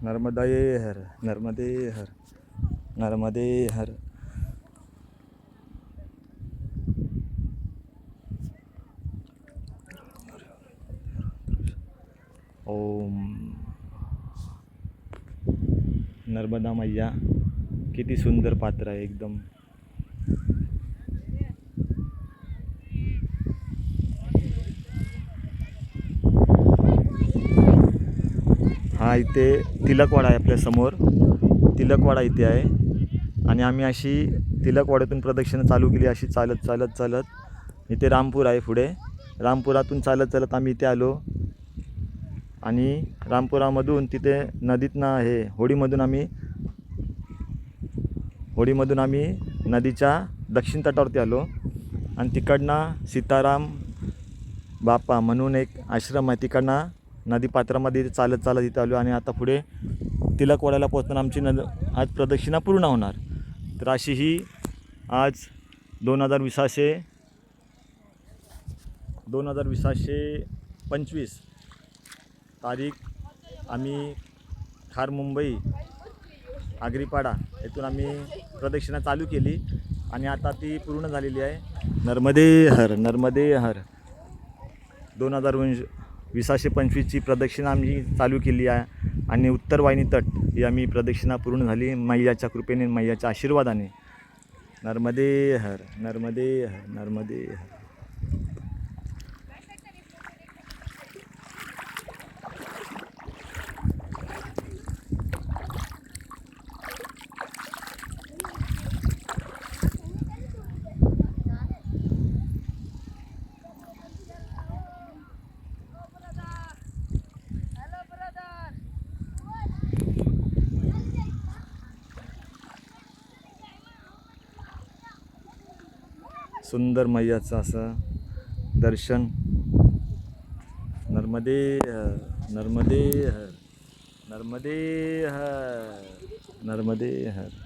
नर्मदे हर, नर्मदे हर, नर्मदे हर. ओम नर्मदा मैया. किती सुंदर पात्र आहे एकदम. हा इथे तिलकवाडा आहे आपल्या समोर. तिलकवाडा इथे आहे आणि आम्ही अशी तिलकवाड्यातून प्रदक्षिणा चालू केली, अशी चालत चालत चालत. इथे रामपूर आहे पुढे. रामपुरातून चालत चालत आम्ही इथे आलो आणि रामपुरामधून तिथे नदीतनं हे होडीमधून आम्ही नदीच्या दक्षिण तटावरती आलो आणि तिकडनं सीताराम बाप्पा म्हणून एक आश्रम आहे, तिकडनं नदीपात्रामध्ये चालत चालत इथे आलो आणि आता पुढे तिलकवाड्याला पोहोचताना आमची आज प्रदक्षिणा पूर्ण होणार. तर अशी ही आज 2025 तारीख आम्ही खार मुंबई आगरीपाडा येथून आम्ही प्रदक्षिणा चालू केली आणि आता ती पूर्ण झालेली आहे. नर्मदे हर, नर्मदे हर. 2025ची प्रदक्षिणा आम्ही चालू केली आहे आणि उत्तर वाहिनी तट ही आम्ही प्रदक्षिणा पूर्ण झाली मैयाच्या कृपेने, मैयाच्या आशीर्वादाने. नर्मदे हर, नर्मदे हर, नर्मदे हर. सुंदर मैयाचं असं दर्शन. नर्मदे हर, नर्मदे हर, नर्मदे हर, नर्मदे हर.